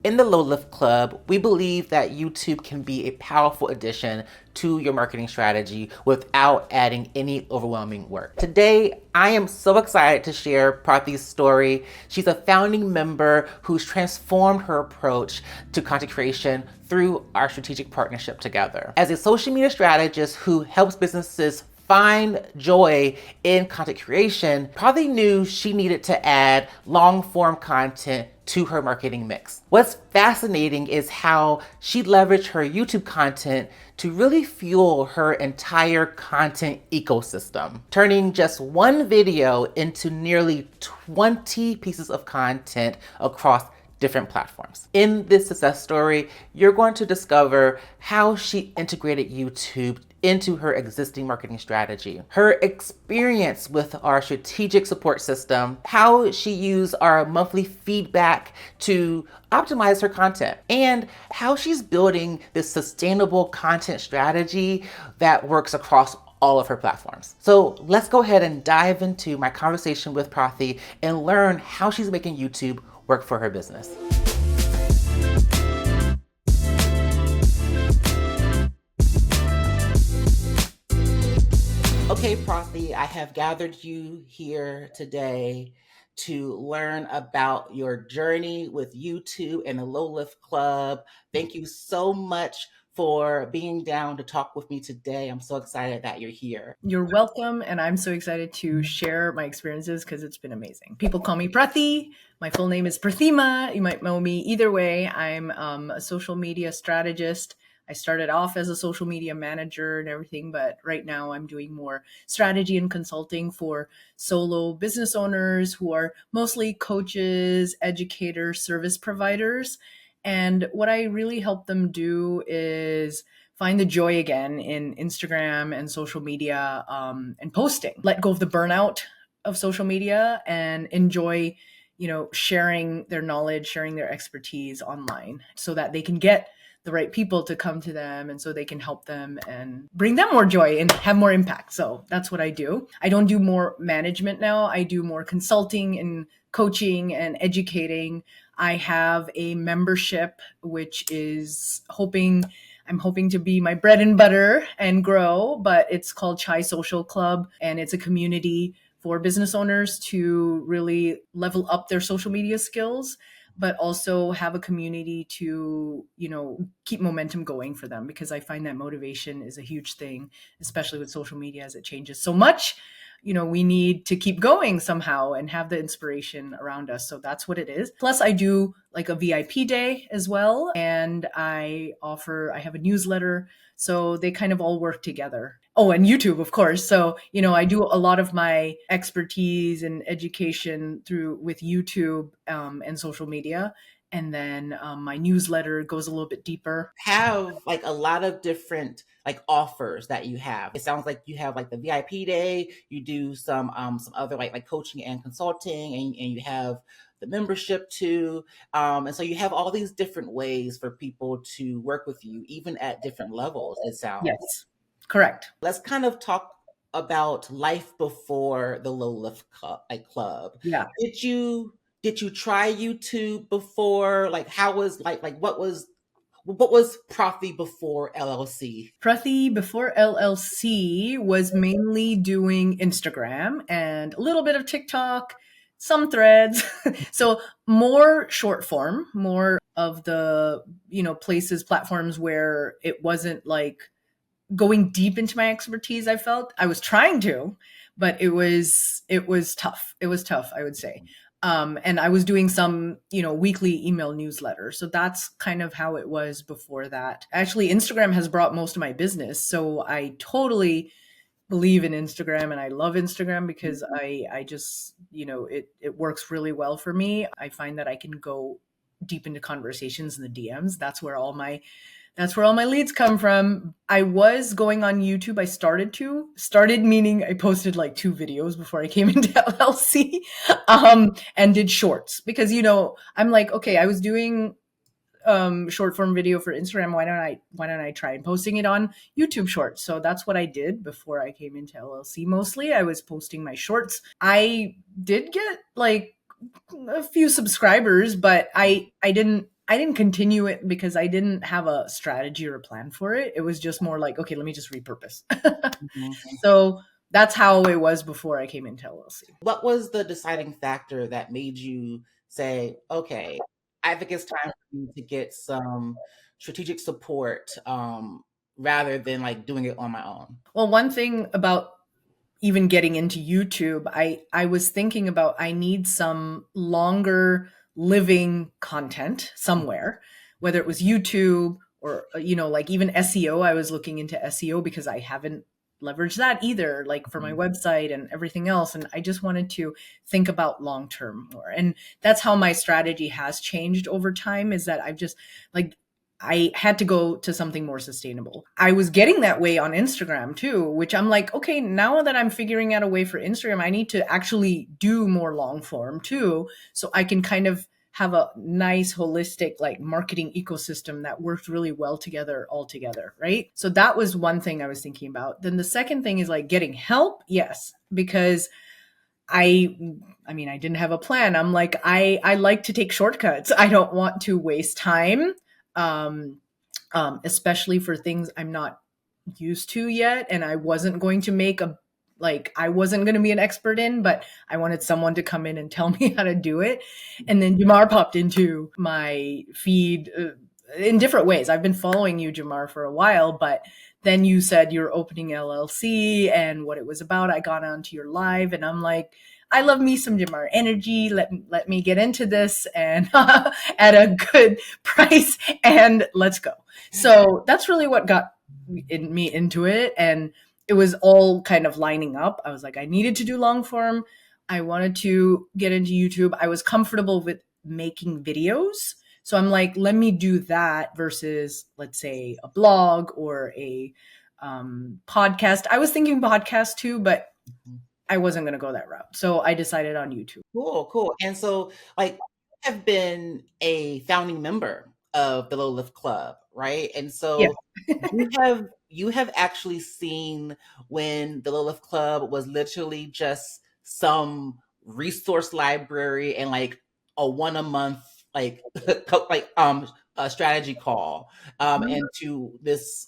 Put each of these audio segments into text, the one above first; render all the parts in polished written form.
In the Low Lift Club, we believe that YouTube can be a powerful addition to your marketing strategy without adding any overwhelming work. Today, I am so excited to share Prathi's story. She's a founding member who's transformed her approach to content creation through our strategic partnership together. As a social media strategist who helps businesses find joy in content creation, Prathi knew she needed to add long form content to her marketing mix. What's fascinating is how she leveraged her YouTube content to really fuel her entire content ecosystem, turning just one video into nearly 20 pieces of content across different platforms. In this success story, you're going to discover how she integrated YouTube into her existing marketing strategy, her experience with our strategic support system, how she used our monthly feedback to optimize her content, and how she's building this sustainable content strategy that works across all of her platforms. So let's go ahead and dive into my conversation with Prathi and learn how she's making YouTube work for her business. Okay, Prathi, I have gathered you here today to learn about your journey with YouTube and the Low Lift Club. Thank you so much for being down to talk with me today. I'm so excited that you're here. You're welcome, and I'm so excited to share my experiences because it's been amazing. People call me Prathi. My full name is Prathima. You might know me either way. I'm a social media strategist. I started off as a social media manager and everything, but right now I'm doing more strategy and consulting for solo business owners who are mostly coaches, educators, service providers. And what I really help them do is find the joy again in Instagram and social media, and posting. Let go of the burnout of social media and enjoy, sharing their knowledge, sharing their expertise online so that they can get the right people to come to them and so they can help them and bring them more joy and have more impact. So that's what I do. I don't do more management now. I do more consulting and coaching and educating. I have a membership, which is I'm hoping to be my bread and butter and grow, but it's called Chai Social Club, and it's a community for business owners to really level up their social media skills, but also have a community to, keep momentum going for them, because I find that motivation is a huge thing, especially with social media as it changes so much. We need to keep going somehow and have the inspiration around us. So that's what it is. Plus, I do like a VIP day as well. And I have a newsletter. So they kind of all work together. Oh, and YouTube, of course. So, I do a lot of my expertise and education with YouTube, and social media. And then my newsletter goes a little bit deeper. Have like a lot of different like offers that you have. It sounds like you have like the VIP day, you do some other like coaching and consulting, and you have the membership too. And so you have all these different ways for people to work with you, even at different levels, it sounds. Yes, correct. Let's kind of talk about life before the Low Lift Club. Yeah. Did you try YouTube before? Like how was like what was Prathi before LLC? Prathi before LLC was mainly doing Instagram and a little bit of TikTok, some threads. So more short form, more of the, places, platforms where it wasn't like going deep into my expertise. I felt I was trying to, but it was tough. It was tough, I would say. And I was doing some, weekly email newsletter. So that's kind of how it was before that. Actually, Instagram has brought most of my business. So I totally believe in Instagram and I love Instagram because I just, it works really well for me. I find that I can go deep into conversations in the DMs. That's where all my leads come from. I was going on YouTube. I started meaning I posted like 2 videos before I came into LLC, and did shorts because, I'm like, okay, I was doing short form video for Instagram. Why don't I try and posting it on YouTube shorts? So that's what I did before I came into LLC. Mostly I was posting my shorts. I did get like a few subscribers, but I didn't I didn't continue it because I didn't have a strategy or a plan for it. It was just more like, okay, let me just repurpose. Mhm. So that's how it was before I came into LLC. What was the deciding factor that made you say, okay, I think it's time for me to get some strategic support rather than like doing it on my own? Well, one thing about even getting into YouTube, I was thinking about I need some longer living content somewhere, whether it was YouTube or like even SEO. I was looking into SEO because I haven't leveraged that either, like for my Mhm. website and everything else. And I just wanted to think about long term more. And that's how my strategy has changed over time, is that I've just like I had to go to something more sustainable. I was getting that way on Instagram too, which I'm like, okay, now that I'm figuring out a way for Instagram, I need to actually do more long form too, so I can kind of have a nice holistic like marketing ecosystem that works really well together all together, right? So that was one thing I was thinking about. Then the second thing is like getting help. Yes, because I I mean, I didn't have a plan. I'm like, I like to take shortcuts. I don't want to waste time, um, especially for things I'm not used to yet, and I wasn't going to make a like I wasn't going to be an expert in, but I wanted someone to come in and tell me how to do it. And then Jamar popped into my feed in different ways. I've been following you, Jamar, for a while, but then you said you're opening LLC and what it was about. I got onto your live, and I'm like, I love me some Jamar energy. Let me get into this and at a good price, and let's go. So that's really what got me into it, and it was all kind of lining up. I was like, I needed to do long form. I wanted to get into YouTube. I was comfortable with making videos. So I'm like, let me do that versus, let's say, a blog or a podcast. I was thinking podcast too, but I wasn't going to go that route. So I decided on YouTube. Cool, cool. And so, like, you have been a founding member of the Low Lift Club, right? And Yeah. so you have actually seen when the Low Lift Club was literally just some resource library and like a one a month like like a strategy call into this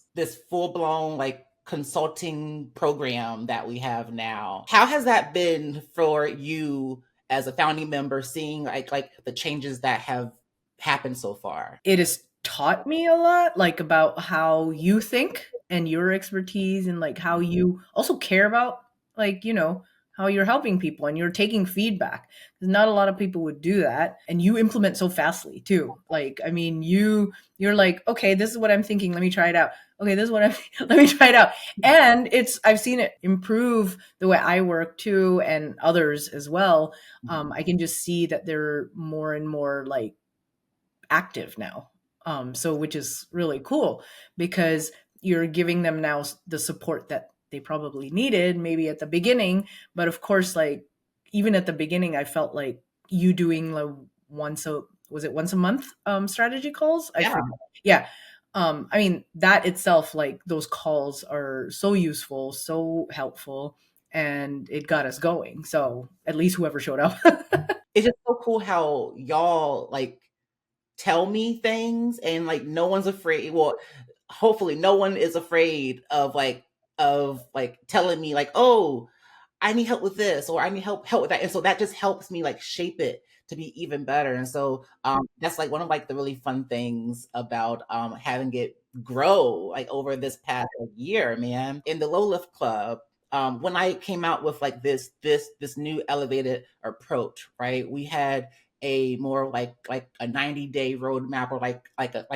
full blown like consulting program that we have now. How has that been for you as a founding member, seeing like the changes that have happened so far? It has taught me a lot, like about how you think and your expertise, and like how you also care about, like, how you're helping people and you're taking feedback. Because not a lot of people would do that. And you implement so fastly too. Like, I mean, you're like, okay, this is what I'm thinking. Let me try it out. Okay, this is what I'm let me try it out. And I've seen it improve the way I work too, and others as well. I can just see that they're more and more like active now. So which is really cool because you're giving them now the support that they probably needed maybe at the beginning. But of course, like even at the beginning, I felt like you doing like once a month strategy calls. I Yeah. forget. Yeah. I mean, that itself, like those calls are so useful, so helpful, and it got us going. So at least whoever showed up. It's just so cool how y'all like tell me things and like no one's afraid. Well, hopefully no one is afraid of like telling me like, oh, I need help with this or I need help with that. And so that just helps me like shape it to be even better. And so that's like one of like the really fun things about having it grow like over this past like, year, man. In the Low Lift Club, when I came out with like this new elevated approach, right? We had a more like a 90-day roadmap or like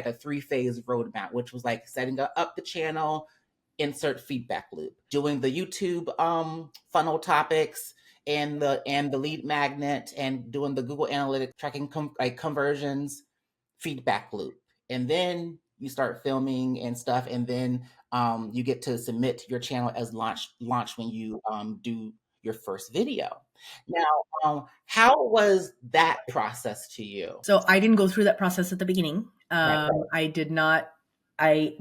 a three-phase roadmap, which was like setting up the channel, insert feedback loop, doing the YouTube funnel topics and the lead magnet, and doing the Google Analytics tracking like conversions, feedback loop, and then you start filming and stuff, and then you get to submit your channel as launch when you do your first video. Now, how was that process to you? So I didn't go through that process at the beginning. Right. I did not.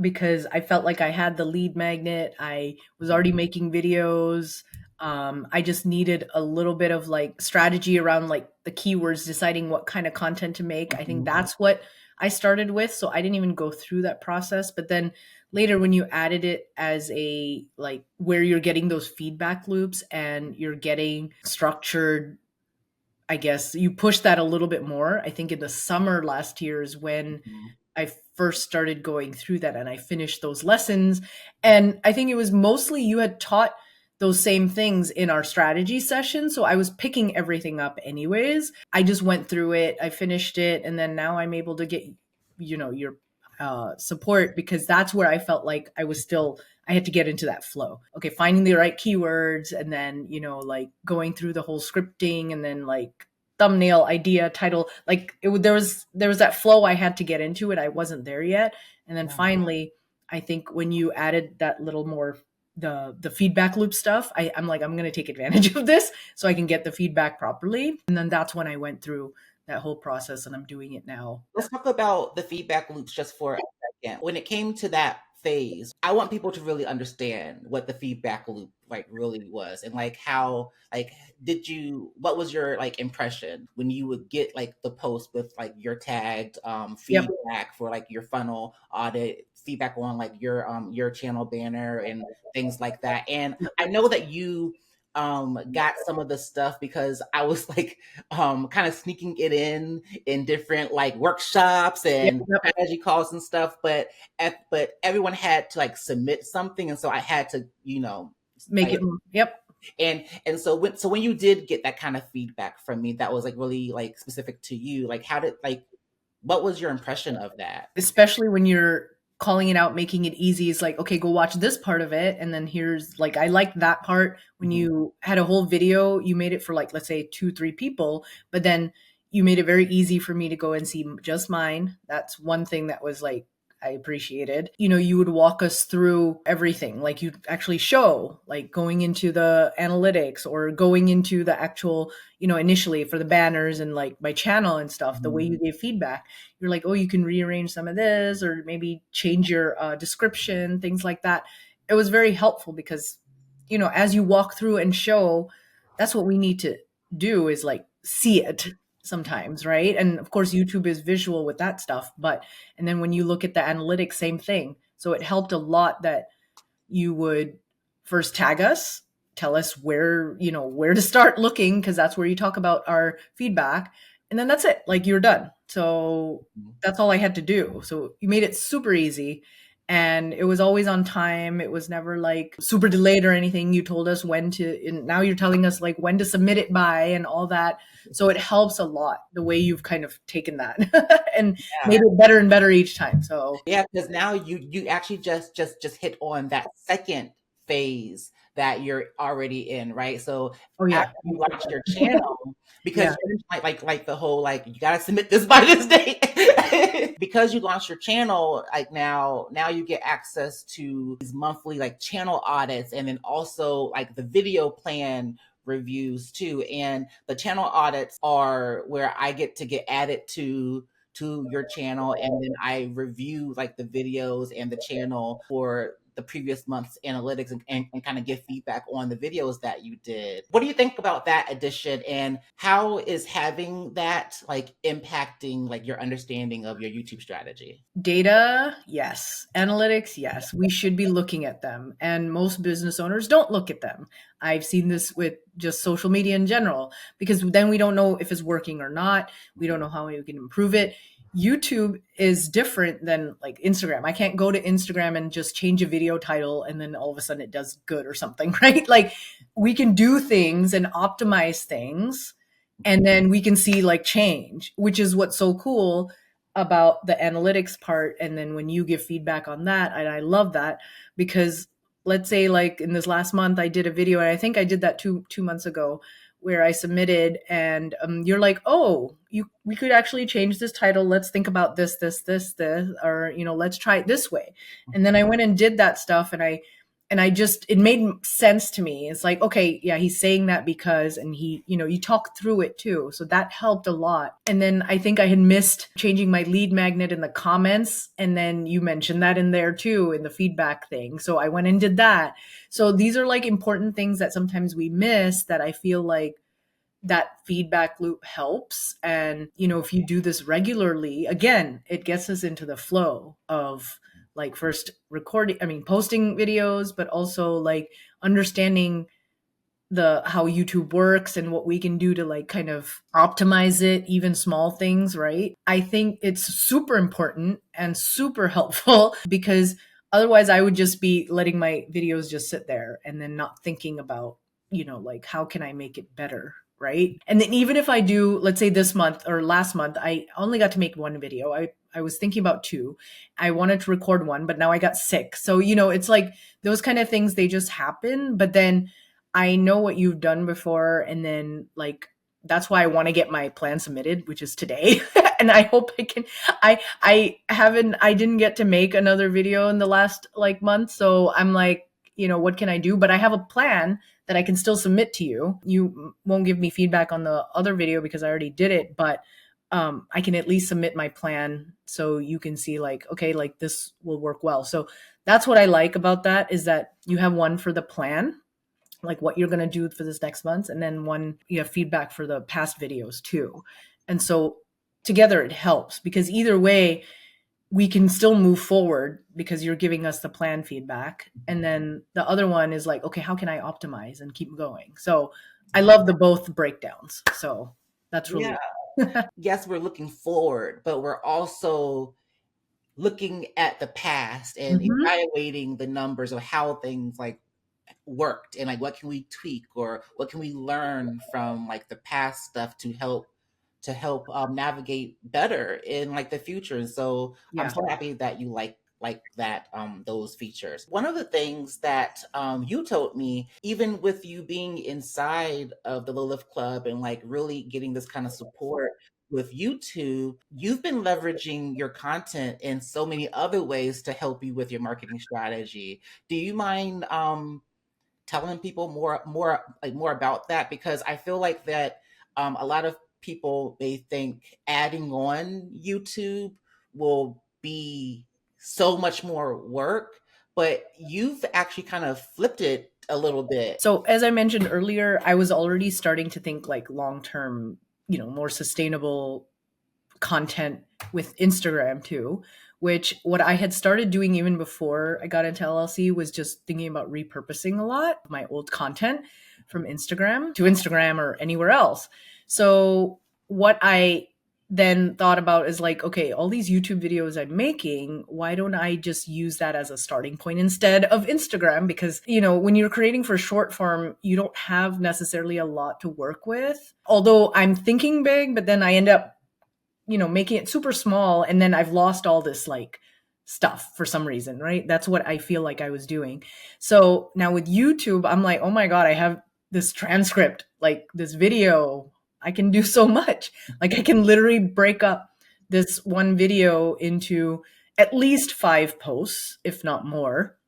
Because I felt like I had the lead magnet. I was already making videos. I just needed a little bit of like strategy around like the keywords, deciding what kind of content to make. I think Mhm. that's what I started with, so I didn't even go through that process. But then later when you added it as a like where you're getting those feedback loops and you're getting structured, I guess you push that a little bit more. I think in the summer last year is when Mhm. I first started going through that and I finished those lessons. And I think it was mostly you had taught those same things in our strategy session. So I was picking everything up anyways. I just went through it, I finished it, and then now I'm able to get, your support, because that's where I felt like I had to get into that flow. Okay, finding the right keywords and then, like going through the whole scripting and then like thumbnail idea title, like there was that flow I had to get into it. I wasn't there yet. And then Yeah. finally, I think when you added that little more the feedback loop stuff, I'm like, I'm going to take advantage of this so I can get the feedback properly. And then that's when I went through that whole process and I'm doing it now. Let's talk about the feedback loops just for a second. When it came to that phase, I want people to really understand what the feedback loop like really was and like how like what was your like impression when you would get like the post with like your tagged Yep. feedback for like your funnel audit, feedback on like your channel banner and things like that. And I know that you got some of the stuff because I was like kind of sneaking it in different like workshops Yep. and Yep. strategy calls and stuff, but everyone had to like submit something, and so I had to, Make like it. Yep. and so when you did get that kind of feedback from me that was like really like specific to you, like what was your impression of that? Especially when you're calling it out, making it easy. It's like, okay, go watch this part of it. And then here's like, I like that part when Mhm. you had a whole video, you made it for like, let's say 2, 3 people, but then you made it very easy for me to go and see just mine. That's one thing that was like, I appreciated. You would walk us through everything. Like you'd actually show, like going into the analytics or going into the actual, initially for the banners and like my channel and stuff, the way Mhm. you gave feedback. You're like, oh, you can rearrange some of this or maybe change your description, things like that. It was very helpful because, as you walk through and show, that's what we need to do is like see it sometimes, right? And of course, YouTube is visual with that stuff. And then when you look at the analytics, same thing. So it helped a lot that you would first tag us, tell us where to start looking, because that's where you talk about our feedback, and then that's it, like you're done. So that's all I had to do. So you made it super easy, and it was always on time. It was never like super delayed or anything. You told us when to, and now you're telling us like when to submit it by and all that. So it helps a lot the way you've kind of taken that and Yeah. made it better and better each time. So Yeah, because now you actually just hit on that second phase that you're already in, right? So oh after yeah. you launched your channel, because Yeah. you're like the whole like you gotta submit this by this date. Because you launched your channel, like now you get access to these monthly like channel audits and then also like the video plan reviews too. And the channel audits are where I get to get added to your channel, and then I review like the videos and the channel for the previous month's analytics and kind of give feedback on the videos that you did. What do you think about that addition, and how is having that like impacting like your understanding of your YouTube strategy? Data, yes. Analytics, yes. We should be looking at them. And most business owners don't look at them. I've seen this with just social media in general, because then we don't know if it's working or not. We don't know how we can improve it. YouTube is different than like Instagram. I can't go to Instagram and just change a video title and then all of a sudden it does good or something, right? Like we can do things and optimize things and then we can see like change, which is what's so cool about the analytics part. And then when you give feedback on that, and I love that, because let's say like in this last month I did a video, and I think I did that two months ago, where I submitted, and you're like, oh, we could actually change this title, let's think about this, or let's try it this way. And then I went and did that stuff, and I just, it made sense to me. It's like, okay, yeah, he's saying that because, and he, you talk through it too. So that helped a lot. And then I think I had missed changing my lead magnet in the comments. And then you mentioned that in there too, in the feedback thing. So I went and did that. So these are like important things that sometimes we miss, that I feel like that feedback loop helps. And, you know, if you do this regularly, again, it gets us into the flow of like first recording, I mean, posting videos, but also like understanding the how YouTube works and what we can do to like kind of optimize it, even small things, right? I think it's super important and super helpful because otherwise I would just be letting my videos just sit there and then not thinking about, you know, like how can I make it better, right? And then even if I do, let's say this month or last month, I only got to make one video. I was thinking about two. I wanted to record one, but now I got sick. So, you know, it's like those kind of things, they just happen. But then I know what you've done before. And then like, that's why I want to get my plan submitted, which is today. And I hope I can, I didn't get to make another video in the last like month. So I'm like, you know, what can I do? But I have a plan that I can still submit to you. You won't give me feedback on the other video because I already did it, but I can at least submit my plan so you can see like, okay, like this will work well. So that's what I like about that is that you have one for the plan, like what you're going to do for this next month. And then one, you have feedback for the past videos too. And so together it helps because either way, we can still move forward because you're giving us the plan feedback. And then the other one is like, okay, how can I optimize and keep going? So I love the both breakdowns. So that's really, Yes, we're looking forward, but we're also looking at the past and Mhm. evaluating the numbers of how things like worked and like what can we tweak or what can we learn from like the past stuff to help navigate better in like the future. And so I'm Yeah. so happy that you like that those features. One of the things that you told me, even with you being inside of the Lilith Club and like really getting this kind of support with YouTube, you've been leveraging your content in so many other ways to help you with your marketing strategy. Do you mind telling people more about that? Because I feel like that a lot of people may think adding on YouTube will be so much more work, but you've actually kind of flipped it a little bit. So as I mentioned earlier, I was already starting to think like long-term, you know, more sustainable content with Instagram too, which what I had started doing even before I got into LLC was just thinking about repurposing a lot of my old content from Instagram to Instagram or anywhere else. So what I then thought about is like, okay, all these YouTube videos I'm making, why don't I just use that as a starting point instead of Instagram? Because, you know, when you're creating for short form, you don't have necessarily a lot to work with. Although I'm thinking big, but then I end up, you know, making it super small. And then I've lost all this like stuff for some reason, right? That's what I feel like I was doing. So now with YouTube, I'm like, oh my God, I have this transcript, like this video. I can do so much. Like I can literally break up this one video into at least 5 posts, if not more.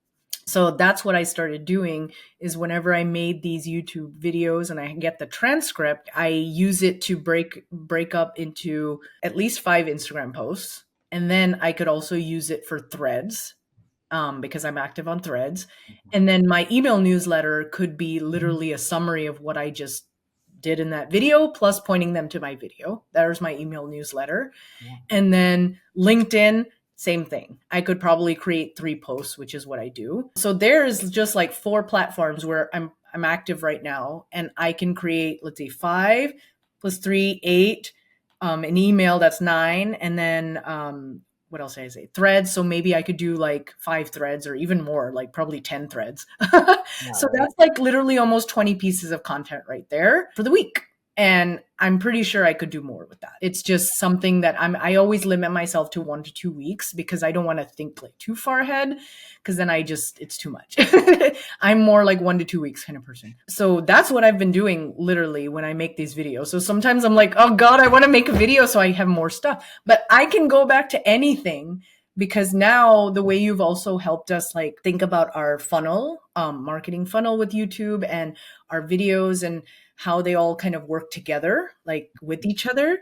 So that's what I started doing is whenever I made these YouTube videos and I get the transcript, I use it to break up into at least 5 Instagram posts. And then I could also use it for threads because I'm active on threads. And then my email newsletter could be literally a summary of what I just did in that video, plus pointing them to my video. There's my email newsletter. Yeah. And then LinkedIn, same thing. I could probably create 3 posts, which is what I do. So there's just like 4 platforms where I'm active right now, and I can create, let's see, 5 plus 3, 8, an email that's 9, and then what else did I say? Threads. So maybe I could do like 5 threads or even more, like probably 10 threads. Yeah, So right. that's like literally almost 20 pieces of content right there for the week. And I'm pretty sure I could do more with that. It's just something that I always limit myself to 1 to 2 weeks because I don't want to think like too far ahead because then it's too much. I'm more like 1 to 2 weeks kind of person. So that's what I've been doing literally when I make these videos. So sometimes I'm like, oh God, I want to make a video so I have more stuff, but I can go back to anything because now the way you've also helped us like think about our funnel, marketing funnel with YouTube and our videos and how they all kind of work together, like with each other,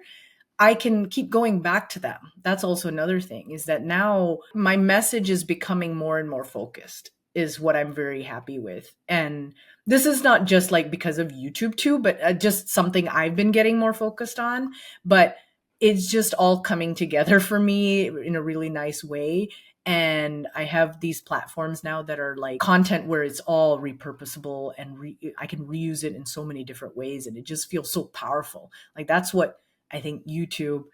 I can keep going back to them. That's also another thing is that now my message is becoming more and more focused. is what I'm very happy with. And this is not just like because of YouTube too, but just something I've been getting more focused on. But it's just all coming together for me in a really nice way. And I have these platforms now that are like content where it's all repurposable and I can reuse it in so many different ways. And it just feels so powerful. Like that's what I think YouTube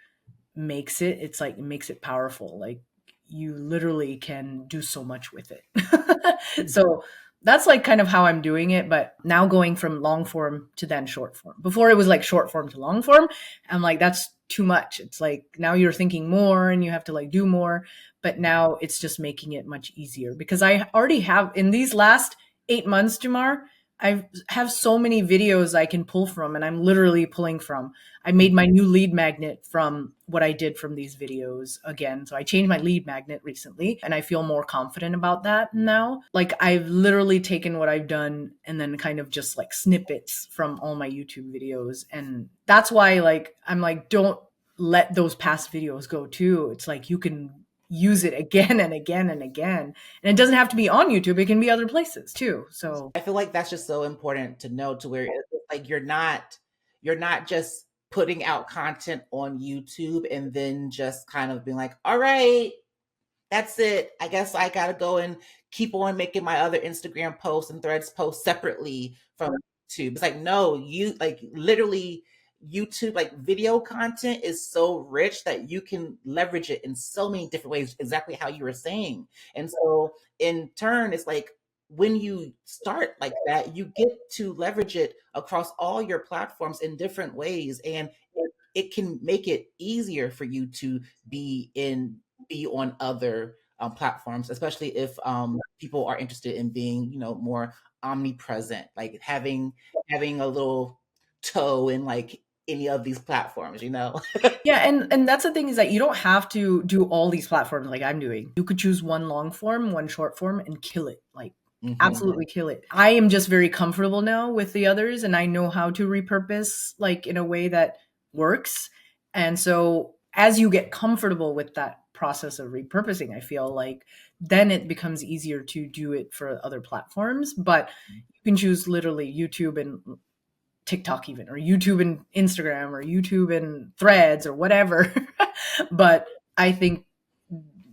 makes it. It's like it makes it powerful. Like you literally can do so much with it. So that's like kind of how I'm doing it. But now going from long form to then short form. Before it was like short form to long form. I'm like, that's too much. It's like now you're thinking more and you have to like do more. But now it's just making it much easier because I already have in these last 8 months, Jamar, I have so many videos I can pull from, and I'm literally pulling from. I made my new lead magnet from what I did from these videos again. So I changed my lead magnet recently and I feel more confident about that now. Like I've literally taken what I've done and then kind of just like snippets from all my YouTube videos. And that's why like I'm like, don't let those past videos go too. It's like you can use it again and again and again. And it doesn't have to be on YouTube. It can be other places too. So I feel like that's just so important to know to where it's like you're not just putting out content on YouTube and then just kind of being like, all right, that's it. I guess I gotta go and keep on making my other Instagram posts and threads posts separately from YouTube. It's like, no, you like literally YouTube, like video content is so rich that you can leverage it in so many different ways, exactly how you were saying. And so in turn, it's like when you start like that, you get to leverage it across all your platforms in different ways. And it can make it easier for you to be in be on other platforms, especially if people are interested in being, more omnipresent, like having a little toe in like any of these platforms. yeah, and that's the thing is that you don't have to do all these platforms like I'm doing. You could choose one long form, one short form, and kill it. Like Hmm. absolutely kill it. I am just very comfortable now with the others, and I know how to repurpose like in a way that works. And so as you get comfortable with that process of repurposing, I feel like then it becomes easier to do it for other platforms. But you can choose literally YouTube and TikTok even, or YouTube and Instagram, or YouTube and Threads, or whatever. But I think,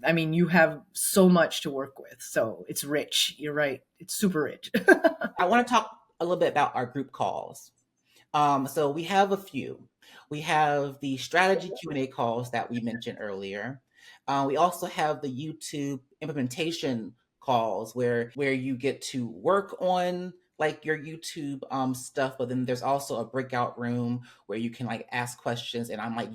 I mean, you have so much to work with. So it's rich. You're right. It's super rich. I want to talk a little bit about our group calls. So we have a few. We have the strategy Q&A calls that we mentioned earlier. We also have the YouTube implementation calls where you get to work on like your YouTube stuff, but then there's also a breakout room where you can like ask questions and I'm like,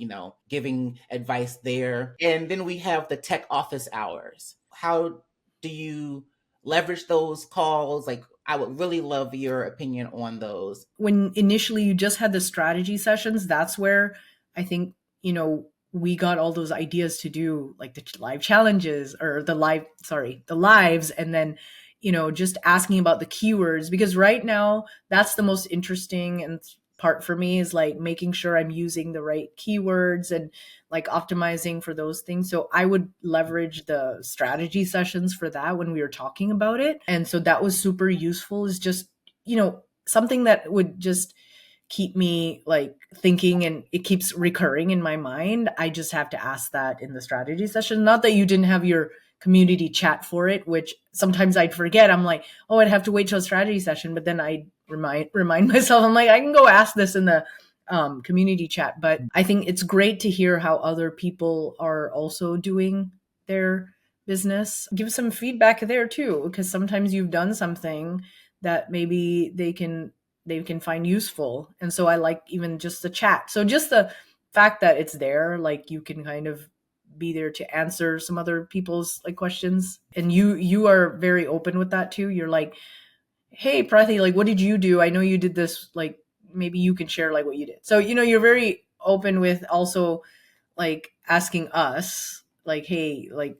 giving advice there. And then we have the tech office hours. How do you leverage those calls? Like I would really love your opinion on those. When initially you just had the strategy sessions, that's where I think, we got all those ideas to do like the live challenges or the lives. And then, just asking about the keywords, because right now that's the most interesting and part for me is like making sure I'm using the right keywords and like optimizing for those things. So I would leverage the strategy sessions for that when we were talking about it. And so that was super useful, is just, something that would just keep me like thinking, and it keeps recurring in my mind. I just have to ask that in the strategy session. Not that you didn't have your community chat for it, which sometimes I'd forget. I'm like, oh, I'd have to wait till a strategy session, but then I remind myself, I'm like, I can go ask this in the community chat. But I think it's great to hear how other people are also doing their business. Give some feedback there too, because sometimes you've done something that maybe they can find useful. And so I like even just the chat. So just the fact that it's there, like you can kind of be there to answer some other people's like questions. And you are very open with that too. You're like, hey Prathi, like what did you do? I know you did this, like maybe you can share like what you did. So you're very open with also like asking us like, hey, like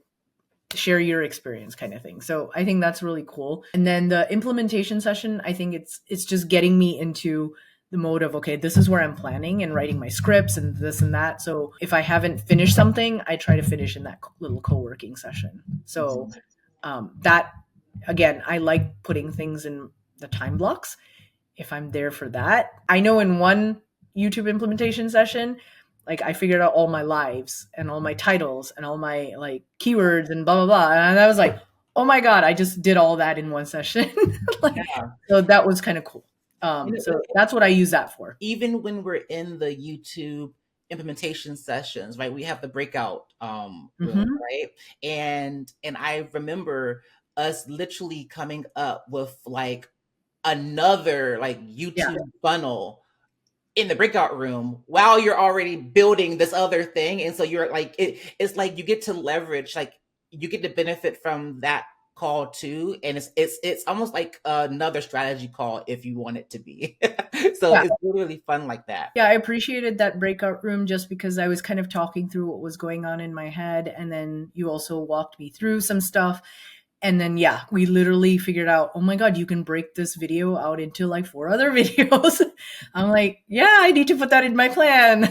share your experience kind of thing. So I think that's really cool. And then the implementation session, I think it's just getting me into the mode of, okay, this is where I'm planning and writing my scripts and this and that. So if I haven't finished something, I try to finish in that little co-working session. So that again, I like putting things in the time blocks if I'm there for that. I know in one YouTube implementation session, like I figured out all my lives and all my titles and all my like keywords and blah blah blah. And I was like, oh my God, I just did all that in one session. Like, Yeah. so that was kind of cool. You know, So that's what I use that for. even when we're in the YouTube implementation sessions, right? We have the breakout room, Hmm. right? And I remember us literally coming up with like another like Yeah. YouTube funnel in the breakout room while you're already building this other thing. And so you're like, it's like you get to leverage, like you get to benefit from that call too. And it's almost like another strategy call if you want it to be. So Yeah. it's really fun like that. Yeah, I appreciated that breakout room just because I was kind of talking through what was going on in my head. And then you also walked me through some stuff. And then, yeah, we literally figured out, oh my God, you can break this video out into like 4 other videos. I'm like, yeah, I need to put that in my plan.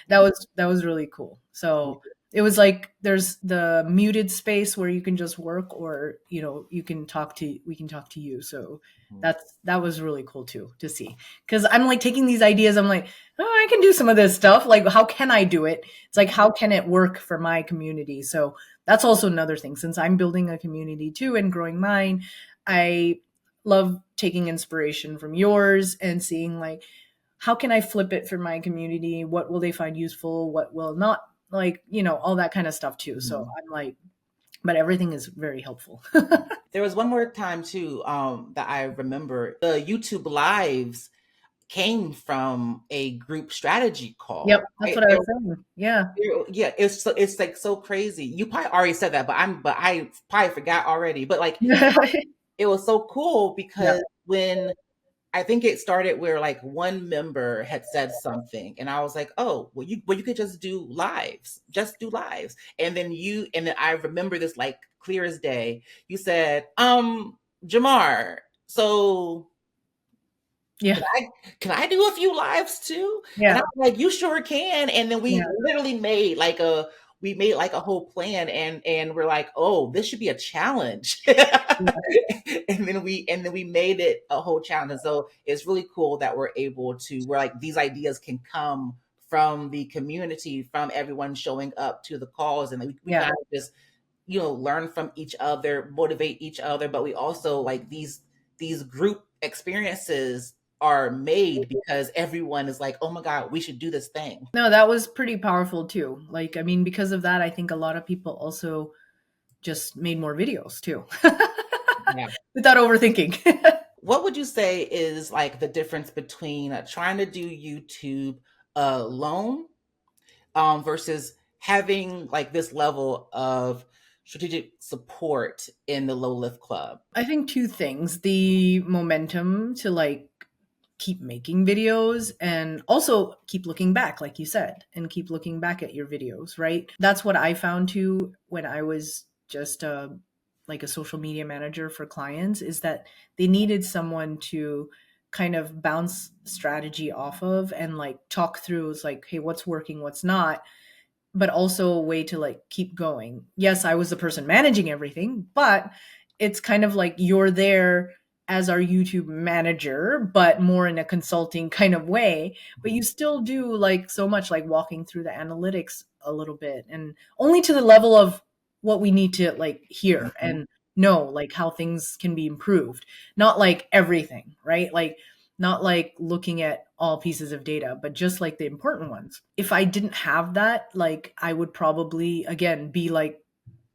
That was really cool. So it was like there's the muted space where you can just work, or you can talk to we can talk to you. So that was really cool too to see, because I'm like taking these ideas, I'm like, oh, I can do some of this stuff, like how can I do it? It's like, how can it work for my community? So that's also another thing, since I'm building a community too and growing mine. I love taking inspiration from yours and seeing like, how can I flip it for my community? What will they find useful? What will not? Like, all that kind of stuff too. So Mhm. I'm like, but everything is very helpful. There was one more time too that I remember the YouTube lives came from a group strategy Yep, call, that's right? what I was saying. Yeah. Yeah, it's like so crazy. You probably already said that, but I probably forgot already. But like it was so cool because Yep. when I think it started where like one member had said something, and I was like, "Oh, well you could just do lives, just do lives." And then I remember this like clear as day. You said, Jamar, so Yeah. can I do a few lives too?" And I Yeah. was like, "You sure can." And then we Yeah. literally made like a whole plan, and we're like, "Oh, this should be a challenge." And then we made it a whole challenge. And so it's really cool that where like these ideas can come from the community, from everyone showing up to the calls, and we Yeah. kind of just learn from each other, motivate each other. But we also like these group experiences are made because everyone is like, oh my God, we should do this thing. No, that was pretty powerful too. Like, I mean, because of that, I think a lot of people also just made more videos too Yeah. without overthinking. What would you say is like the difference between trying to do YouTube alone versus having like this level of strategic support in the low lift club? I think two things: the momentum to like keep making videos, and also keep looking back, like you said, and keep looking back at your videos, right? That's what I found too when I was just like a social media manager for clients, is that they needed someone to kind of bounce strategy off of and like talk through. It's like, hey, what's working, what's not, but also a way to like keep going. Yes, I was the person managing everything, but it's kind of like you're there as our YouTube manager, but more in a consulting kind of way. But you still do like so much, like walking through the analytics a little bit, and only to the level of what we need to like hear Mhm. and know, like how things can be improved, not like everything, right? Like, not like looking at all pieces of data, but just like the important ones. If I didn't have that, like I would probably again be like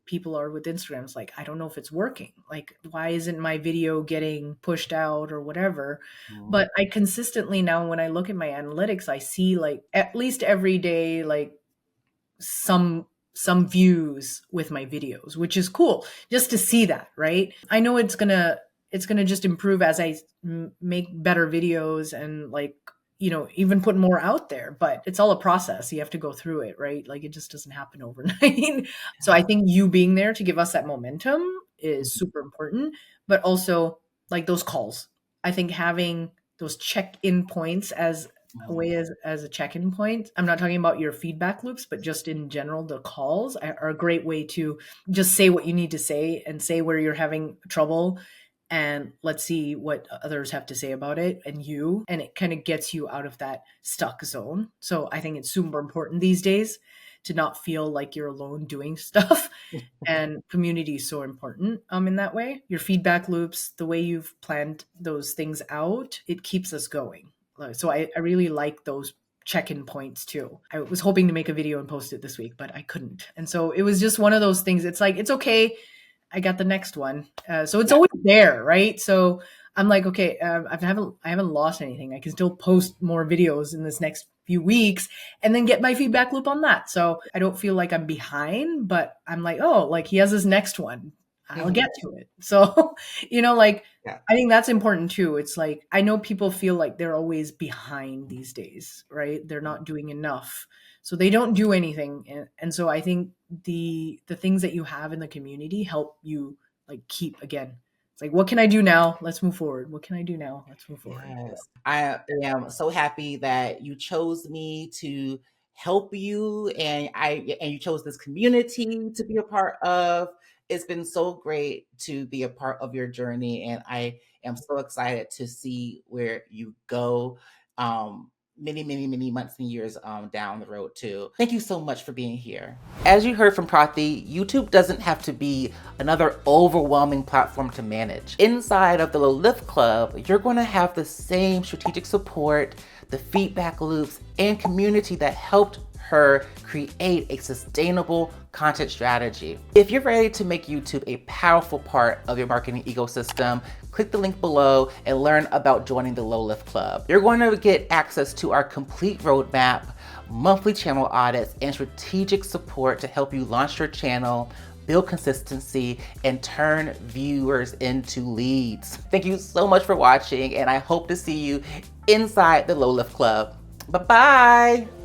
people are with Instagrams, like, I don't know if it's working. Like, why isn't my video getting pushed out or whatever? Mhm. But I consistently now, when I look at my analytics, I see like at least every day, like some views with my videos, which is cool just to see that, right? I know it's gonna just improve as I make better videos and like even put more out there, but it's all a process. You have to go through it, right? Like, it just doesn't happen overnight. So I think you being there to give us that momentum is super important, but also like those calls. I think having those check-in points as a way as a check-in point. I'm not talking about your feedback loops, but just in general, the calls are a great way to just say what you need to say and say where you're having trouble, and let's see what others have to say about it and it kind of gets you out of that stuck zone. So I think it's super important these days to not feel like you're alone doing stuff, and community is so important in that way. Your feedback loops, the way you've planned those things out, it keeps us going. So I really like those check-in points too. I was hoping to make a video and post it this week, but I couldn't. And so it was just one of those things. It's like, it's okay. I got the next one. So it's always there, right? So I'm like, okay, I haven't lost anything. I can still post more videos in this next few weeks and then get my feedback loop on that. So I don't feel like I'm behind, but I'm like, oh, like he has this next one. I'll get to it. So, like, Yeah. I think that's important too. It's like, I know people feel like they're always behind these days, right? They're not doing enough. So they don't do anything. And so I think the things that you have in the community help you like keep, again, it's like, what can I do now? Let's move forward. What can I do now? Let's move forward. Yes. I am so happy that you chose me to help you, and you chose this community to be a part of. It's been so great to be a part of your journey, and I am so excited to see where you go. Many, many, many months and years down the road too. Thank you so much for being here. As you heard from Prathi, YouTube doesn't have to be another overwhelming platform to manage. Inside of the Low Lift Club, you're going to have the same strategic support, the feedback loops, and community that helped her create a sustainable content strategy. If you're ready to make YouTube a powerful part of your marketing ecosystem, click the link below and learn about joining the Low Lift Club. You're going to get access to our complete roadmap, monthly channel audits, and strategic support to help you launch your channel, build consistency, and turn viewers into leads. Thank you so much for watching, and I hope to see you inside the Low Lift Club. Bye-bye.